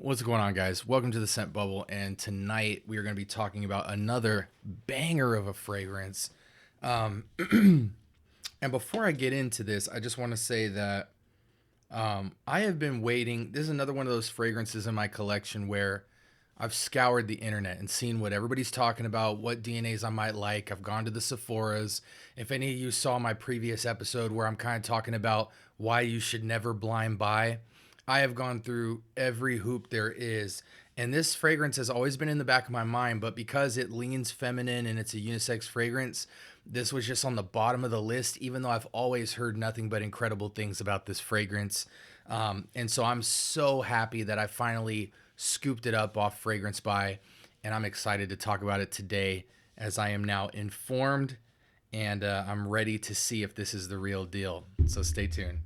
What's going on, guys? Welcome to the Scent Bubble, and tonight we are going to be talking about another banger of a fragrance. Um, and before I get into this, I just want to say that I have been waiting. This is another one of those fragrances in my collection where I've scoured the internet and seen what everybody's talking about, what DNAs I might like. I've gone to the Sephoras. If any of you saw my previous episode where I'm kind of talking about why you should never blind buy, I have gone through every hoop there is. And this fragrance has always been in the back of my mind, but because it leans feminine and it's a unisex fragrance, this was just on the bottom of the list, even though I've always heard nothing but incredible things about this fragrance. And so I'm so happy that I finally scooped it up off Fragrance Buy, and I'm excited to talk about it today as I am now informed and I'm ready to see if this is the real deal. So stay tuned.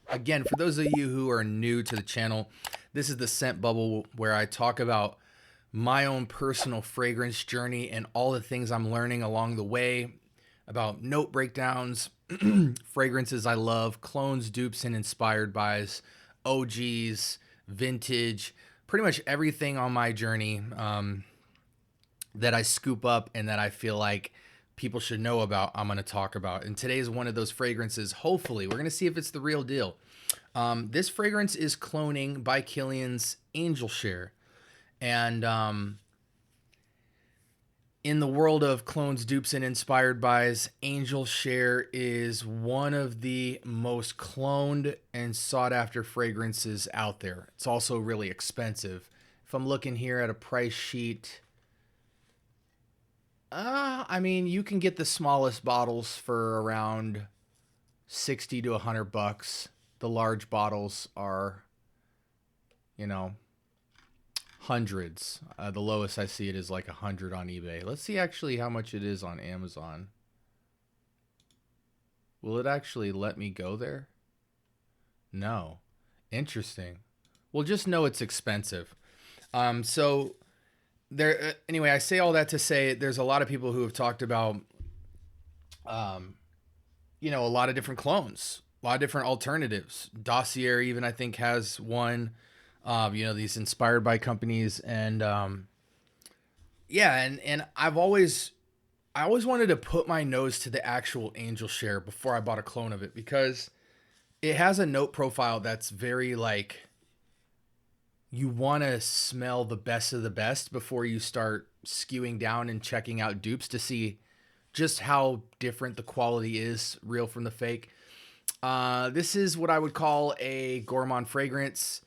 Again, for those of you who are new to the channel, this is the Scent Bubble where I talk about my own personal fragrance journey and all the things I'm learning along the way about note breakdowns, fragrances I love, clones, dupes, and inspired buys, OGs, vintage, pretty much everything on my journey that I scoop up and that I feel like people should know about, I'm going to talk about. And today is one of those fragrances. Hopefully, we're going to see if it's the real deal. This fragrance is Cloning by Kilian's Angel Share. And in the world of clones, dupes, and inspired buys, Angel Share is one of the most cloned and sought after fragrances out there. It's also really expensive. If I'm looking here at a price sheet, I mean, you can get the smallest bottles for around 60 to 100 bucks. The large bottles are, hundreds. The lowest I see it is like 100 on eBay. Let's see actually how much it is on Amazon. Will it actually let me go there? No. Interesting. Well, just know it's expensive. So there. Anyway, I say all that to say there's a lot of people who have talked about, a lot of different clones, a lot of different alternatives. Dossier even I think has one. These inspired by companies and I always wanted to put my nose to the actual Angel Share before I bought a clone of it because it has a note profile that's very like you want to smell the best of the best before you start skewing down and checking out dupes to see just how different the quality is, real from the fake. This is what I would call a gourmand fragrance.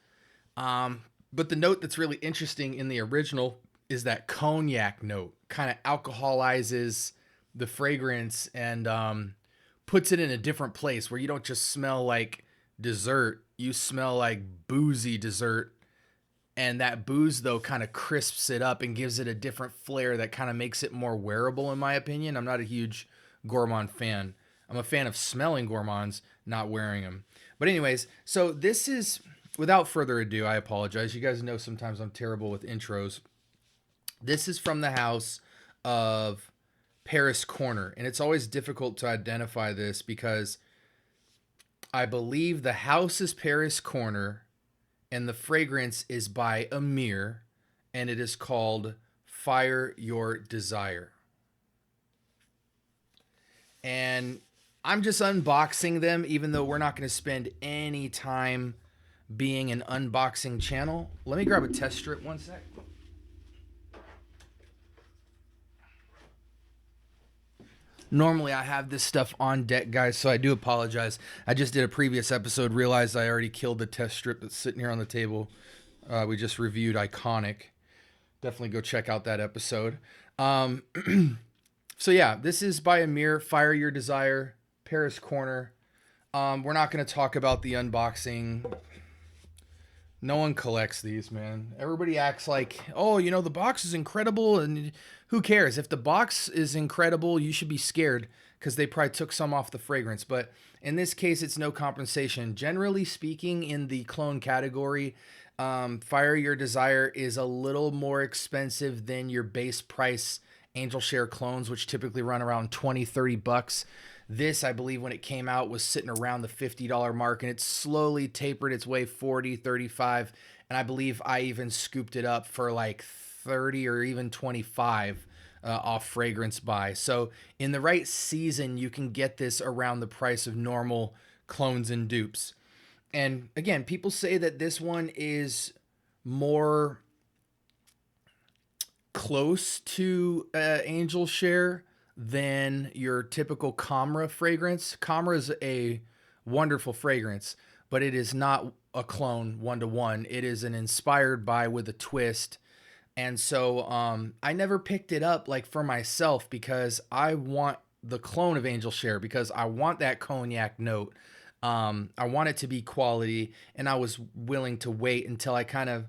But the note that's really interesting in the original is that cognac note kind of alcoholizes the fragrance and puts it in a different place where you don't just smell like dessert, you smell like boozy dessert. And that booze, though, kind of crisps it up and gives it a different flair that kind of makes it more wearable, in my opinion. I'm not a huge gourmand fan. I'm a fan of smelling gourmands, not wearing them. But anyways, so this is... Without further ado, I apologize. You guys know sometimes I'm terrible with intros. This is from the house of Paris Corner, and it's always difficult to identify this because I believe the house is Paris Corner, and the fragrance is by Emir, and it is called Fire Your Desire. And I'm just unboxing them, even though we're not going to spend any time being an unboxing channel. Let me grab a test strip one sec. Normally I have this stuff on deck, guys, so I do apologize. I just did a previous episode, realized I already killed the test strip that's sitting here on the table. We just reviewed Iconic. Definitely go check out that episode. So yeah, this is by Emir, Fire Your Desire, Paris Corner. We're not going to talk about the unboxing. No one collects these, man. Everybody acts like, oh, the box is incredible, and who cares? If the box is incredible, you should be scared because they probably took some off the fragrance. But in this case, it's no compensation. Generally speaking, in the clone category, Fire Your Desire is a little more expensive than your base price Angel Share clones, which typically run around 20, $30. This, I believe, when it came out, was sitting around the $50 mark, and it slowly tapered its way 40, 35. And I believe I even scooped it up for like 30 or even 25 off Fragrance Buy. So in the right season, you can get this around the price of normal clones and dupes. And again, people say that this one is more close to Angel Share than your typical Khamrah fragrance. Khamrah is a wonderful fragrance, but it is not a clone one to one. It is an inspired by with a twist. And so I never picked it up like for myself because I want the clone of Angel Share because I want that cognac note. I want it to be quality, and I was willing to wait until I kind of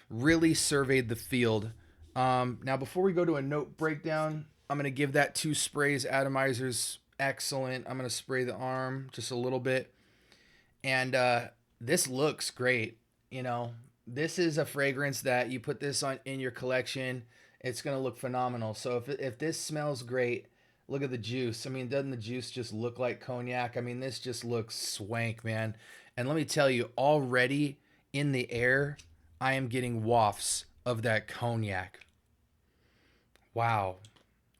really surveyed the field. Now, before we go to a note breakdown, I'm going to give that 2 sprays. Atomizer's excellent. I'm going to spray the arm just a little bit. And this looks great. You know, this is a fragrance that you put this on in your collection, it's going to look phenomenal. So if this smells great, look at the juice. I mean, doesn't the juice just look like cognac? I mean, this just looks swank, man. And let me tell you, already in the air, I am getting wafts of that cognac. Wow.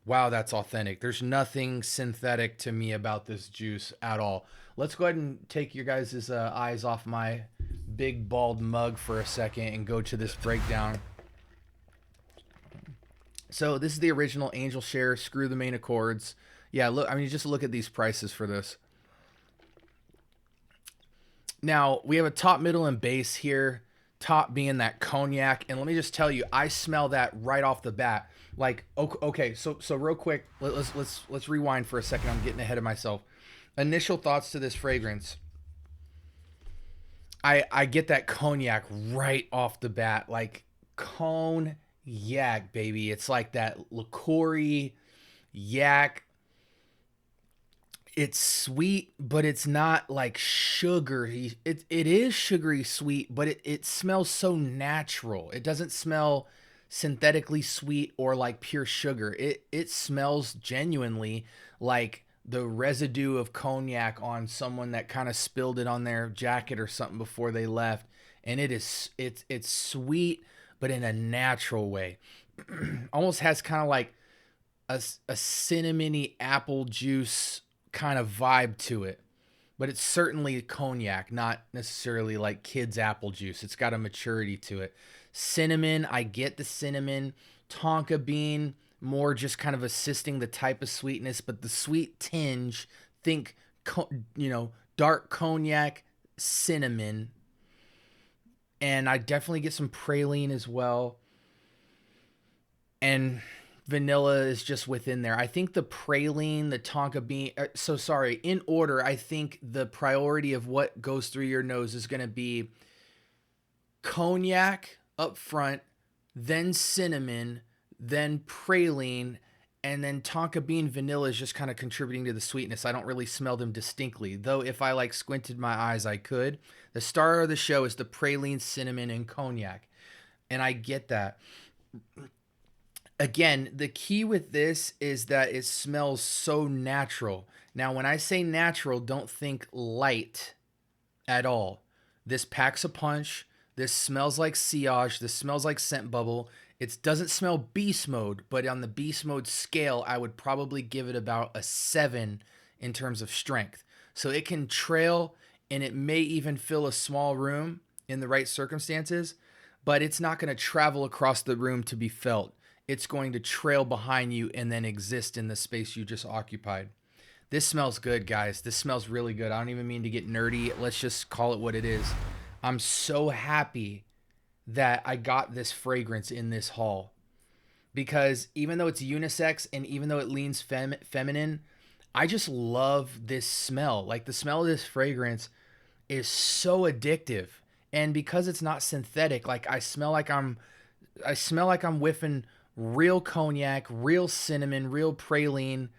Wow, that's authentic. There's nothing synthetic to me about this juice at all. Let's go ahead and take your guys' eyes off my big bald mug for a second and go to this breakdown. So this is the original Angel Share. Screw the main accords. Yeah, look. I mean, just look at these prices for this. Now we have a top, middle, and base here. Top being that cognac, and let me just tell you, I smell that right off the bat. Like, okay, so real quick, let's rewind for a second. I'm getting ahead of myself. Initial thoughts to this fragrance. I get that cognac right off the bat, like cognac, baby. It's like that liqueur-y yak. It's sweet, but it's not like sugary. It is sugary sweet, but it smells so natural. It doesn't smell synthetically sweet or like pure sugar. It smells genuinely like the residue of cognac on someone that kind of spilled it on their jacket or something before they left. And it's sweet, but in a natural way. Almost has kind of like a cinnamony apple juice kind of vibe to it, but it's certainly cognac, not necessarily like kids apple juice. It's got a maturity to it. Cinnamon, I get the cinnamon. Tonka bean, more just kind of assisting the type of sweetness, but the sweet tinge, think dark cognac, cinnamon, and I definitely get some praline as well, and vanilla is just within there. I think the praline, the tonka bean, in order, I think the priority of what goes through your nose is going to be cognac up front, then cinnamon, then praline, and then tonka bean vanilla is just kind of contributing to the sweetness. I don't really smell them distinctly, though if I like squinted my eyes, I could. The star of the show is the praline, cinnamon, and cognac, and I get that. Again, the key with this is that it smells so natural. Now, when I say natural, don't think light at all. This packs a punch. This smells like sillage. This smells like scent bubble. It doesn't smell beast mode, but on the beast mode scale, I would probably give it about a 7 in terms of strength. So it can trail, and it may even fill a small room in the right circumstances, but it's not going to travel across the room to be felt. It's going to trail behind you and then exist in the space you just occupied. This smells good, guys. This smells really good. I don't even mean to get nerdy. Let's just call it what it is. I'm so happy that I got this fragrance in this haul, because even though it's unisex and even though it leans feminine, I just love this smell. Like, the smell of this fragrance is so addictive. And because it's not synthetic, like I smell like I'm whiffing real cognac, real cinnamon, real praline.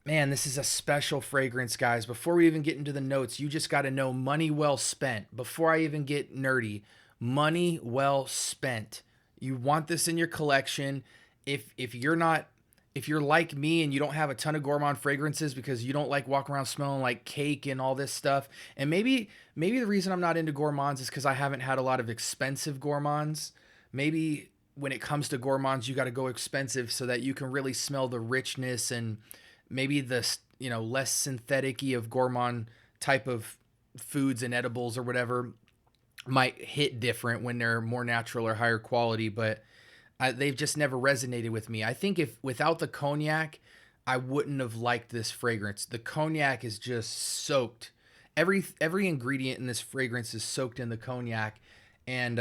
Man, this is a special fragrance, guys. Before we even get into the notes, you just got to know money well spent. Before I even get nerdy, money well spent. You want this in your collection. If you're not, if you're like me and you don't have a ton of gourmand fragrances because you don't like walking around smelling like cake and all this stuff, and maybe the reason I'm not into gourmands is because I haven't had a lot of expensive gourmands. Maybe when it comes to gourmands, you got to go expensive so that you can really smell the richness and maybe the less synthetic-y of gourmand type of foods and edibles or whatever might hit different when they're more natural or higher quality, but they've just never resonated with me. I think if without the cognac, I wouldn't have liked this fragrance. The cognac is just soaked. Every ingredient in this fragrance is soaked in the cognac, and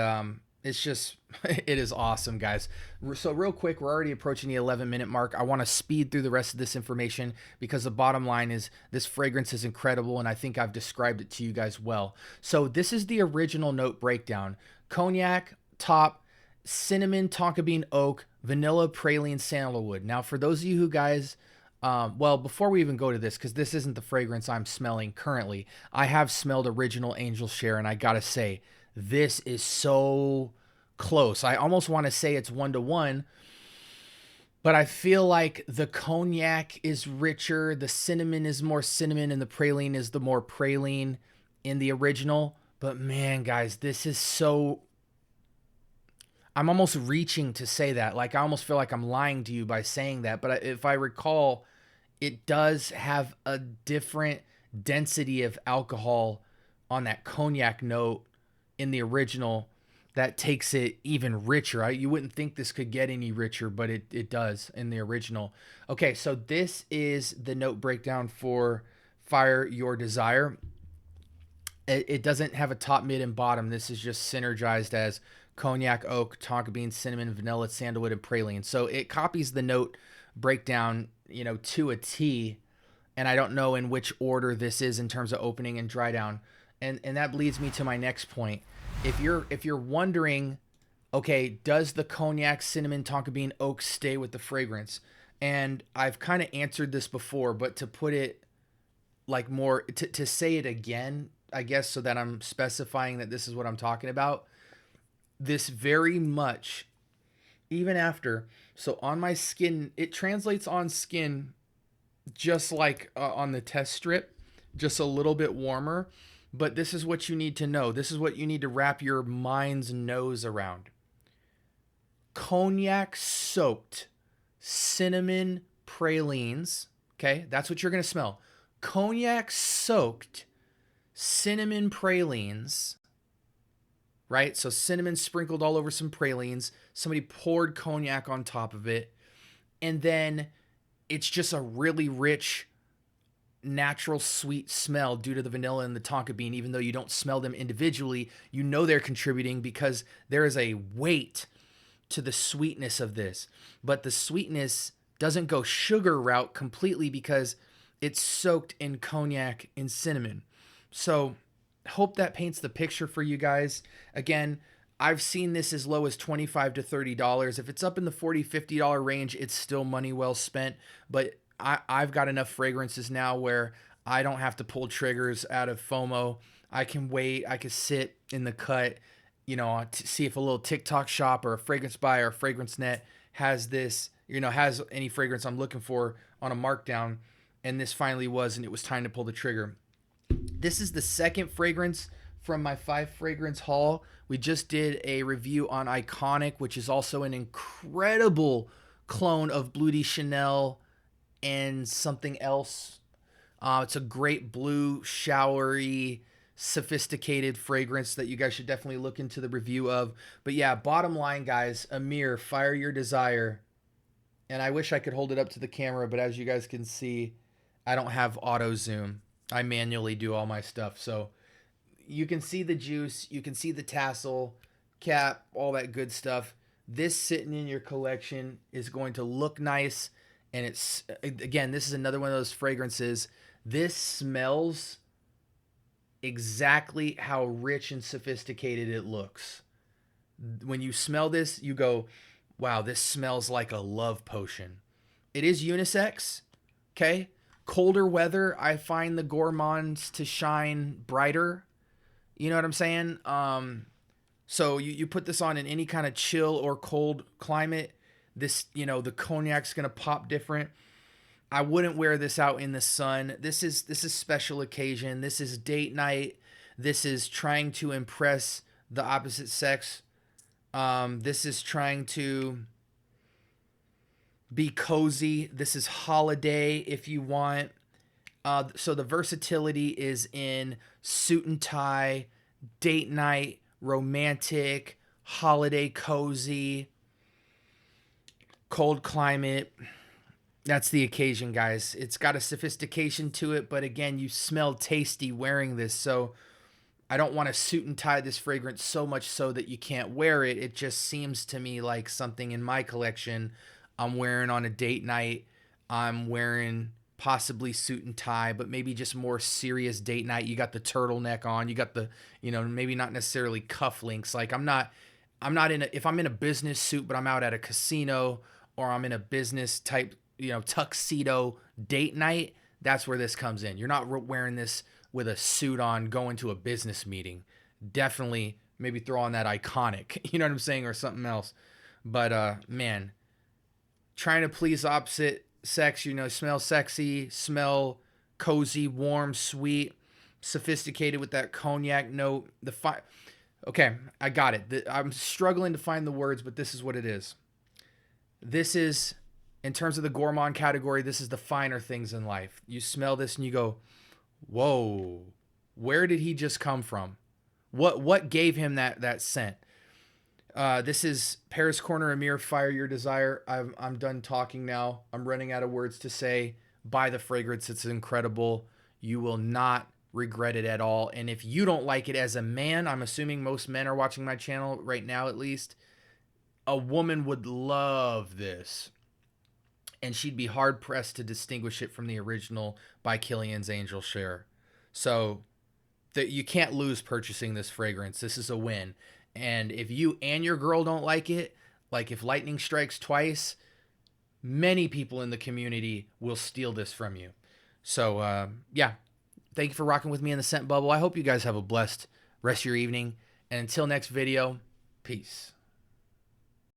it's just it is awesome, guys. So real quick, we're already approaching the 11-minute mark. I want to speed through the rest of this information because the bottom line is this fragrance is incredible, and I think I've described it to you guys well. So this is the original note breakdown: cognac top, cinnamon, tonka bean, oak, vanilla, praline, sandalwood. Now, for those of you who guys, well, before we even go to this, because this isn't the fragrance I'm smelling currently, I have smelled original Angel Share, and I gotta say, this is so close. I almost want to say it's 1-to-1, but I feel like the cognac is richer, the cinnamon is more cinnamon, and the praline is the more praline in the original. But man, guys, this is so... I'm almost reaching to say that. Like, I almost feel like I'm lying to you by saying that. But if I recall, it does have a different density of alcohol on that cognac note in the original that takes it even richer. You wouldn't think this could get any richer, but it does in the original. Okay, so this is the note breakdown for Fire Your Desire. It doesn't have a top, mid, and bottom. This is just synergized as cognac, oak, tonka bean, cinnamon, vanilla, sandalwood, and praline. So it copies the note breakdown, to a T. And I don't know in which order this is in terms of opening and dry down. And that leads me to my next point. If you're wondering, okay, does the cognac, cinnamon, tonka bean, oak stay with the fragrance? And I've kind of answered this before, but to put it like more, to say it again, I guess, so that I'm specifying that this is what I'm talking about. This very much, even after, so on my skin, it translates on skin just like on the test strip, just a little bit warmer. But this is what you need to know. This is what you need to wrap your mind's nose around. Cognac soaked cinnamon pralines. Okay, that's what you're going to smell. Cognac soaked cinnamon pralines. Right? So cinnamon sprinkled all over some pralines. Somebody poured cognac on top of it. And then it's just a really rich, natural sweet smell due to the vanilla and the tonka bean. Even though you don't smell them individually, you know they're contributing because there is a weight to the sweetness of this. But the sweetness doesn't go sugar route completely because it's soaked in cognac and cinnamon. So hope that paints the picture for you guys. Again, I've seen this as low as $25 to $30. If it's up in the $40, $50 range, it's still money well spent. But I've got enough fragrances now where I don't have to pull triggers out of FOMO. I can wait. I can sit in the cut, to see if a little TikTok shop or a fragrance buy or a fragrance net has this, has any fragrance I'm looking for on a markdown. And this finally was, and it was time to pull the trigger. This is the second fragrance from my 5 fragrance haul. We just did a review on Iconic, which is also an incredible clone of Bleu de Chanel and something else. It's a great blue, showery, sophisticated fragrance that you guys should definitely look into the review of. But yeah, bottom line, guys, Emir, Fire Your Desire. And I wish I could hold it up to the camera, but as you guys can see, I don't have auto zoom. I manually do all my stuff. So you can see the juice, you can see the tassel, cap, all that good stuff. This sitting in your collection is going to look nice. And it's, again, this is another one of those fragrances. This smells exactly how rich and sophisticated it looks. When you smell this, you go, wow, this smells like a love potion. It is unisex, okay? Colder weather, I find the gourmands to shine brighter. You know what I'm saying? So you put this on in any kind of chill or cold climate. This, the cognac's gonna pop different. I wouldn't wear this out in the sun. This is special occasion. This is date night. This is trying to impress the opposite sex. This is trying to be cozy. This is holiday if you want. So the versatility is in suit and tie, date night, romantic, holiday cozy, cold climate. That's the occasion, guys. It's got a sophistication to it, but again, you smell tasty wearing this. So I don't want to suit and tie this fragrance so much so that you can't wear it. It just seems to me like something in my collection I'm wearing on a date night. I'm wearing possibly suit and tie, but maybe just more serious date night. You got the turtleneck on. You got the, maybe not necessarily cufflinks. Like I'm not if I'm in a business suit, but I'm out at a casino or I'm in a business type, tuxedo date night. That's where this comes in. You're not wearing this with a suit on going to a business meeting. Definitely maybe throw on that iconic, you know what I'm saying, or something else. But man, trying to please opposite sex, smell sexy, smell cozy, warm, sweet, sophisticated with that cognac note. Okay, I got it. I'm struggling to find the words, but this is what it is. This is, in terms of the gourmand category, this is the finer things in life. You smell this and you go, whoa, where did he just come from? What gave him that scent? This is Paris Corner Emir, Fire Your Desire. I'm done talking now. I'm running out of words to say. Buy the fragrance. It's incredible. You will not regret it at all. And if you don't like it as a man, I'm assuming most men are watching my channel right now at least, a woman would love this. And she'd be hard pressed to distinguish it from the original by Kilian's Angel Share. So that you can't lose purchasing this fragrance. This is a win. And if you and your girl don't like it, like if lightning strikes twice, many people in the community will steal this from you. So yeah, thank you for rocking with me in the scent bubble. I hope you guys have a blessed rest of your evening. And until next video, peace.